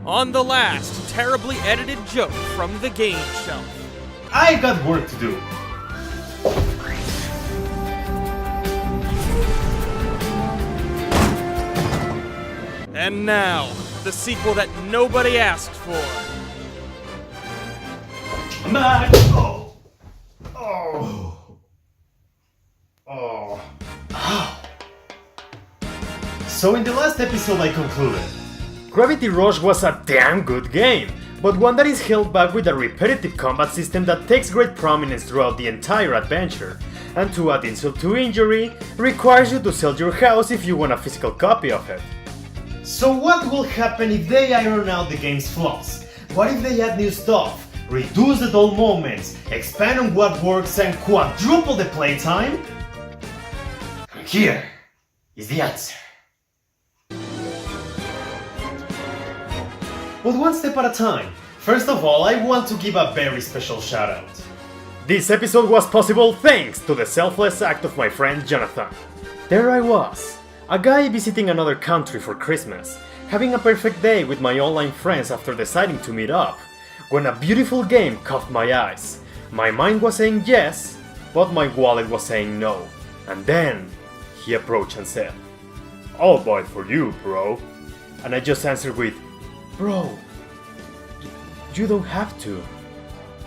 on the last terribly edited joke from the game shelf. I got work to do. And now, the sequel that nobody asked for. I'm back! Oh! Oh! Oh! Ow! So in the last episode I concluded, Gravity Rush was a damn good game, but one that is held back with a repetitive combat system that takes great prominence throughout the entire adventure, and to add insult to injury, requires you to sell your house if you want a physical copy of it. So what will happen if they iron out the game's flaws? What if they add new stuff, reduce the dull moments, expand on what works and quadruple the playtime? Here is the answer. But one step at a time. First of all, I want to give a very special shout out. This episode was possible thanks to the selfless act of my friend Jonathan. There I was, a guy visiting another country for Christmas, having a perfect day with my online friends after deciding to meet up, when a beautiful game caught my eyes. My mind was saying yes, but my wallet was saying no. And then he approached and said, "I'll buy it for you, bro." And I just answered with, "Bro, you don't have to."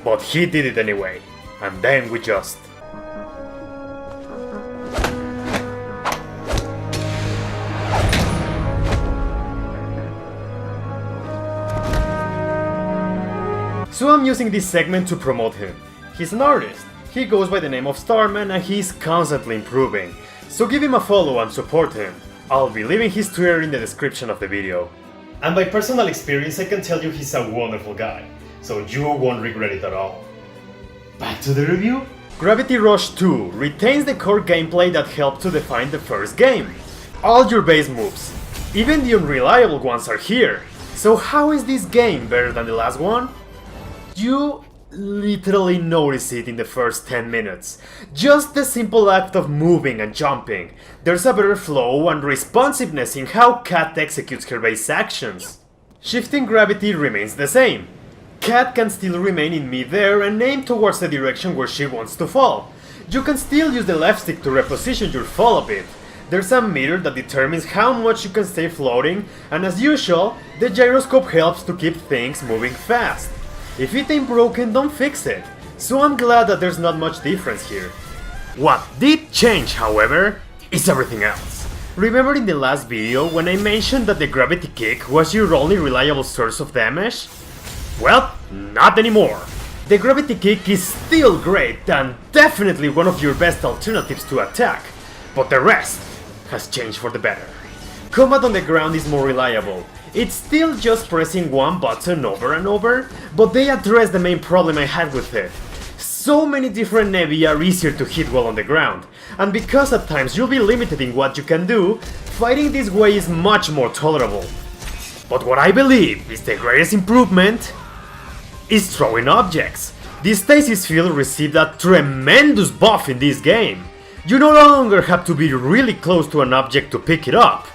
But he did it anyway, and then we just... So I'm using this segment to promote him. He's an artist, he goes by the name of Starman and he's constantly improving. So give him a follow and support him. I'll be leaving his Twitter in the description of the video. And by personal experience I can tell you he's a wonderful guy, so you won't regret it at all. Back to the review? Gravity Rush 2 retains the core gameplay that helped to define the first game. All your base moves, even the unreliable ones, are here. So how is this game better than the last one? You literally notice it in the first 10 minutes. Just the simple act of moving and jumping. There's a better flow and responsiveness in how Cat executes her base actions. Shifting gravity remains the same. Cat can still remain in midair and aim towards the direction where she wants to fall. You can still use the left stick to reposition your fall a bit. There's a meter that determines how much you can stay floating, and as usual, the gyroscope helps to keep things moving fast. If it ain't broken, don't fix it. So I'm glad that there's not much difference here. What did change, however, is everything else. Remember in the last video when I mentioned that the gravity kick was your only reliable source of damage? Well, not anymore. The gravity kick is still great and definitely one of your best alternatives to attack, but the rest has changed for the better. Combat on the ground is more reliable. It's still just pressing one button over and over, but they address the main problem I had with it. So many different Nevi are easier to hit while on the ground, and because at times you'll be limited in what you can do, fighting this way is much more tolerable. But what I believe is the greatest improvement is throwing objects. The stasis field received a tremendous buff in this game. You no longer have to be really close to an object to pick it up.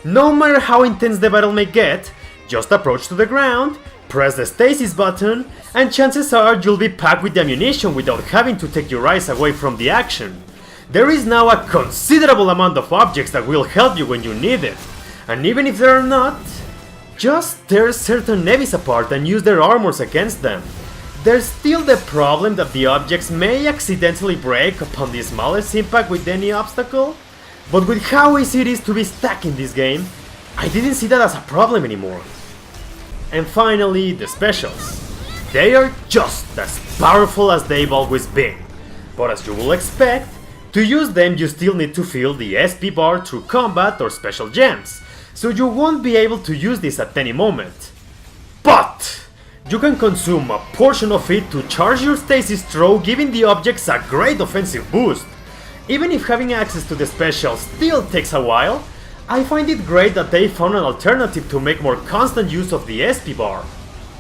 No matter how intense the battle may get, just approach to the ground, press the stasis button, and chances are you'll be packed with ammunition without having to take your eyes away from the action. There is now a considerable amount of objects that will help you when you need it, and even if there are not, just tear certain Nevis apart and use their armors against them. There's still the problem that the objects may accidentally break upon the smallest impact with any obstacle, but with how easy it is to be stuck in this game, I didn't see that as a problem anymore. And finally, the specials. They are just as powerful as they've always been, but as you will expect, to use them you still need to fill the SP bar through combat or special gems, so you won't be able to use this at any moment. But you can consume a portion of it to charge your stasis throw, giving the objects a great offensive boost. Even if having access to the specials still takes a while, I find it great that they found an alternative to make more constant use of the SP bar.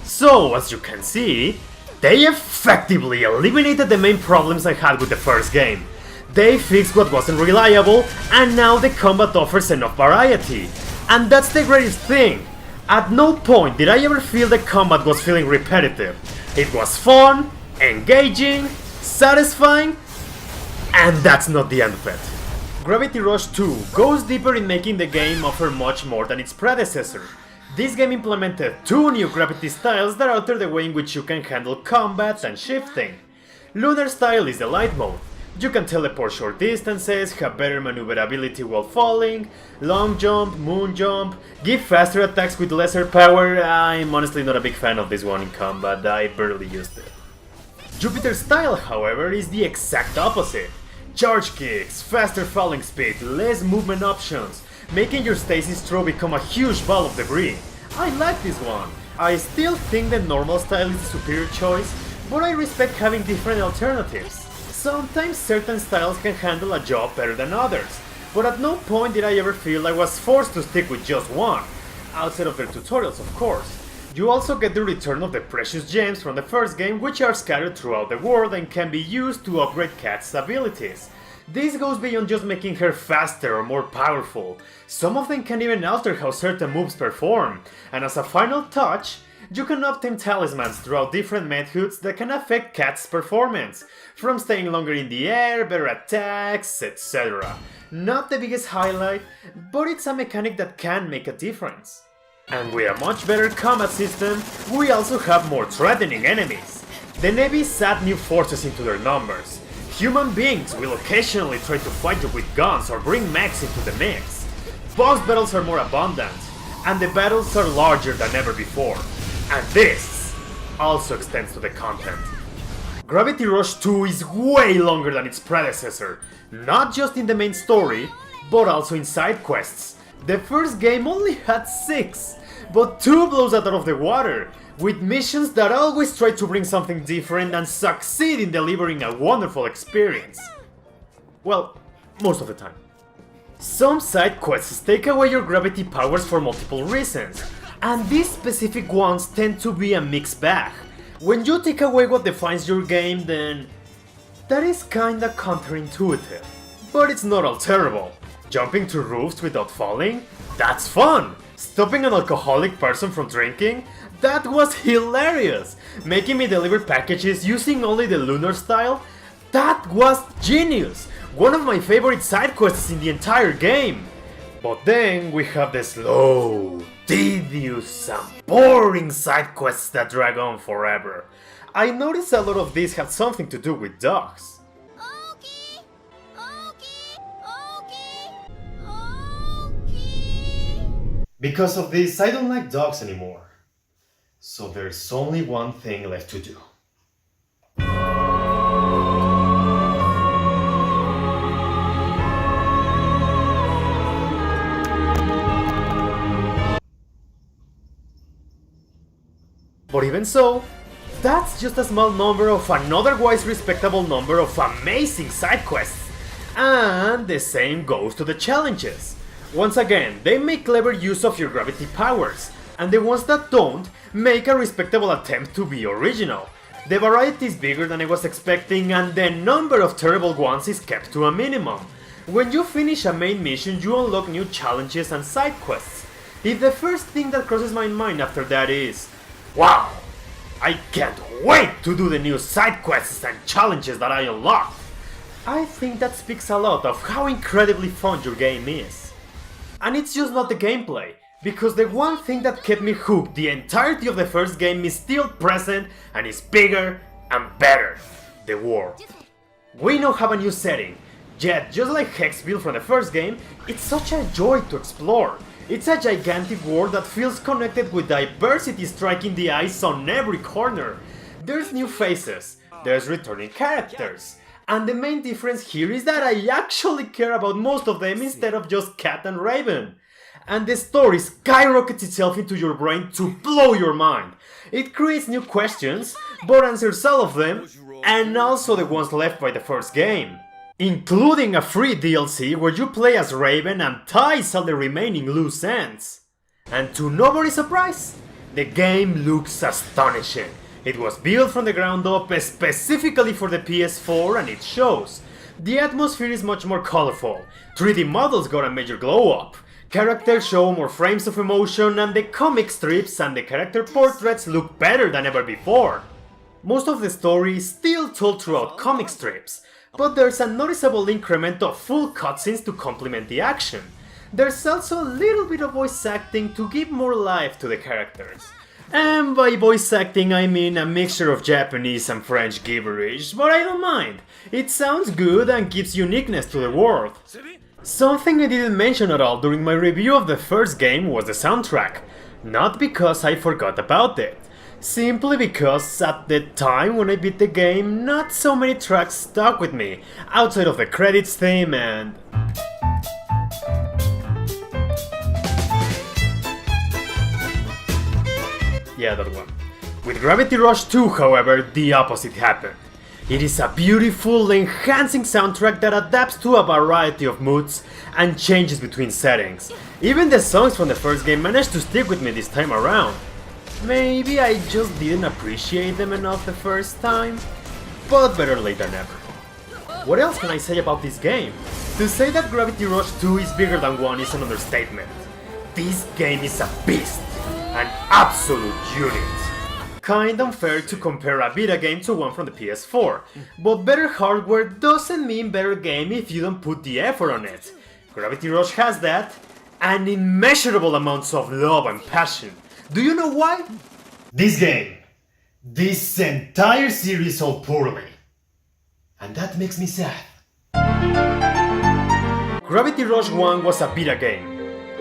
So, as you can see, they effectively eliminated the main problems I had with the first game. They fixed what wasn't reliable, and now the combat offers enough variety. And that's the greatest thing. At no point did I ever feel the combat was feeling repetitive. It was fun, engaging, satisfying, and that's not the end of it. Gravity Rush 2 goes deeper in making the game offer much more than its predecessor. This game implemented 2 new gravity styles that alter the way in which you can handle combat and shifting. Lunar style is the light mode. You can teleport short distances, have better maneuverability while falling, long jump, moon jump, give faster attacks with lesser power. I'm honestly not a big fan of this one in combat, I barely used it. Jupiter style, however, is the exact opposite. Charge kicks, faster falling speed, less movement options, making your stasis throw become a huge ball of debris. I like this one. I still think the normal style is the superior choice, but I respect having different alternatives. Sometimes certain styles can handle a job better than others, but at no point did I ever feel I was forced to stick with just one, outside of their tutorials of course. You also get the return of the precious gems from the first game, which are scattered throughout the world and can be used to upgrade Kat's abilities. This goes beyond just making her faster or more powerful. Some of them can even alter how certain moves perform, and as a final touch, you can obtain talismans throughout different methods that can affect Kat's performance, from staying longer in the air, better attacks, etc. Not the biggest highlight, but it's a mechanic that can make a difference. And with a much better combat system, we also have more threatening enemies. The Navy's add new forces into their numbers. Human beings will occasionally try to fight you with guns or bring mechs into the mix. Boss battles are more abundant, and the battles are larger than ever before. And this also extends to the content. Gravity Rush 2 is way longer than its predecessor, not just in the main story, but also in side quests. The first game only had 6, but 2 blows that out of the water, with missions that always try to bring something different and succeed in delivering a wonderful experience. Well, most of the time. Some side quests take away your gravity powers for multiple reasons, and these specific ones tend to be a mixed bag. When you take away what defines your game, then that is kinda counterintuitive. But it's not all terrible. Jumping to roofs without falling? That's fun! Stopping an alcoholic person from drinking? That was hilarious! Making me deliver packages using only the lunar style? That was genius! One of my favorite side quests in the entire game! But then we have the slow, tedious and boring side quests that drag on forever. I noticed a lot of these had something to do with dogs. Because of this, I don't like dogs anymore. So there's only one thing left to do. But even so, that's just a small number of an otherwise respectable number of amazing side quests. And the same goes to the challenges. Once again, they make clever use of your gravity powers, and the ones that don't make a respectable attempt to be original. The variety is bigger than I was expecting, and the number of terrible ones is kept to a minimum. When you finish a main mission, you unlock new challenges and side quests. If the first thing that crosses my mind after that is, wow, I can't wait to do the new side quests and challenges that I unlocked, I think that speaks a lot of how incredibly fun your game is. And it's just not the gameplay, because the one thing that kept me hooked the entirety of the first game is still present and is bigger and better: the world. We now have a new setting, yet just like Hexville from the first game, it's such a joy to explore. It's a gigantic world that feels connected with diversity striking the eyes on every corner. There's new faces, there's returning characters, and the main difference here is that I actually care about most of them instead of just Kat and Raven. And the story skyrockets itself into your brain to blow your mind. It creates new questions, but answers all of them, and also the ones left by the first game. Including a free DLC where you play as Raven and ties all the remaining loose ends. And to nobody's surprise, the game looks astonishing. It was built from the ground up specifically for the PS4 and it shows. The atmosphere is much more colorful, 3D models got a major glow up, Characters show more frames of emotion, and the comic strips and the character portraits look better than ever before. Most of the story is still told throughout comic strips, but there's a noticeable increment of full cutscenes to complement the action. There's also a little bit of voice acting to give more life to the characters. And by voice acting I mean a mixture of Japanese and French gibberish, but I don't mind. It sounds good and gives uniqueness to the world. Something I didn't mention at all during my review of the first game was the soundtrack. Not because I forgot about it, simply because at the time when I beat the game, not so many tracks stuck with me, outside of the credits theme and... yeah, that one. With Gravity Rush 2, however, the opposite happened. It is a beautiful, enhancing soundtrack that adapts to a variety of moods and changes between settings. Even the songs from the first game managed to stick with me this time around. Maybe I just didn't appreciate them enough the first time, but better late than never. What else can I say about this game? To say that Gravity Rush 2 is bigger than 1 is an understatement. This game is a beast, an absolute unit. Kinda unfair to compare a Vita game to one from the PS4, but better hardware doesn't mean better game if you don't put the effort on it. Gravity Rush has that, and immeasurable amounts of love and passion. Do you know why? This game, this entire series sold poorly. And that makes me sad. Gravity Rush 1 was a Vita game.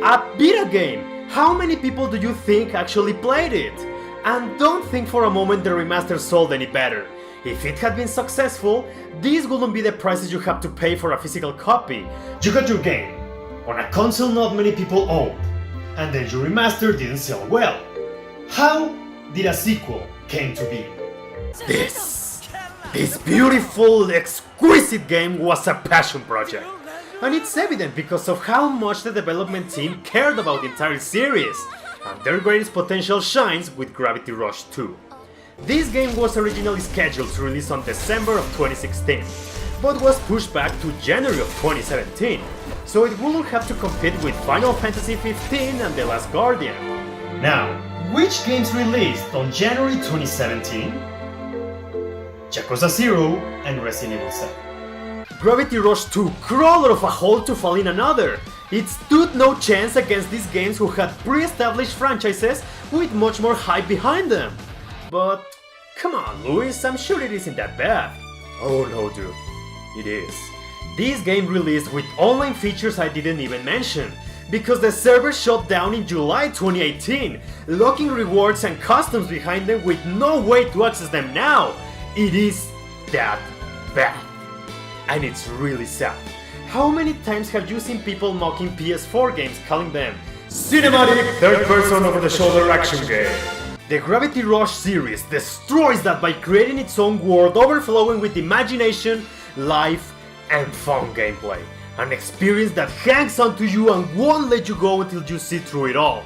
A Vita game! How many people do you think actually played it? And don't think for a moment the remaster sold any better. If it had been successful, these wouldn't be the prices you have to pay for a physical copy. You got your game on a console not many people owned, and then your remaster didn't sell well. How did a sequel came to be? This beautiful, exquisite game was a passion project. And it's evident because of how much the development team cared about the entire series. And their greatest potential shines with Gravity Rush 2. This game was originally scheduled to release on December of 2016, but was pushed back to January of 2017, so it wouldn't have to compete with Final Fantasy XV and The Last Guardian. Now, which games released on January 2017? Yakuza 0 and Resident Evil 7. Gravity Rush 2 crawled out of a hole to fall in another. It stood no chance against these games who had pre-established franchises with much more hype behind them. But come on, Luis, I'm sure it isn't that bad. Oh no, dude, it is. This game released with online features I didn't even mention, because the server shut down in July 2018, locking rewards and customs behind them with no way to access them now. It is that bad. And it's really sad. How many times have you seen people mocking PS4 games, calling them cinematic third-person over-the-shoulder action game? The Gravity Rush series destroys that by creating its own world overflowing with imagination, life, and fun gameplay. An experience that hangs onto you and won't let you go until you see through it all.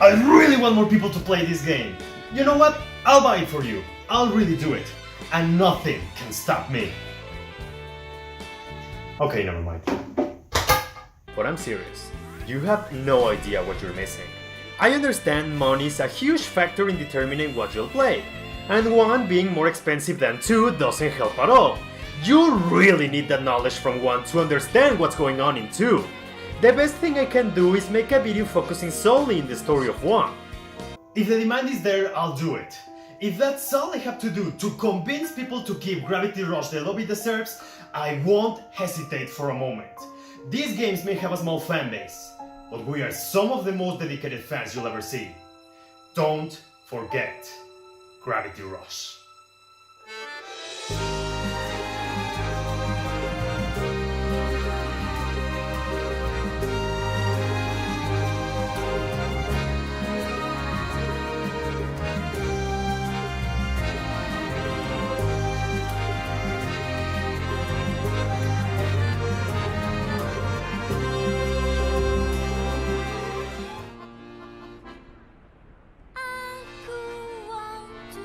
I really want more people to play this game. You know what? I'll buy it for you. I'll really do it. And nothing can stop me. Okay, never mind. But I'm serious. You have no idea what you're missing. I understand money is a huge factor in determining what you'll play, and 1 being more expensive than 2 doesn't help at all. You really need that knowledge from 1 to understand what's going on in 2. The best thing I can do is make a video focusing solely in the story of 1. If the demand is there, I'll do it. If that's all I have to do to convince people to give Gravity Rush the love it deserves, I won't hesitate for a moment. These games may have a small fanbase, but we are some of the most dedicated fans you'll ever see. Don't forget Gravity Rush. Aku want to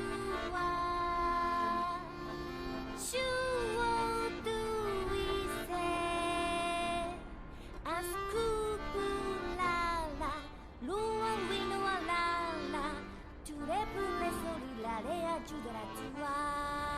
ゴリラレアジュドラツは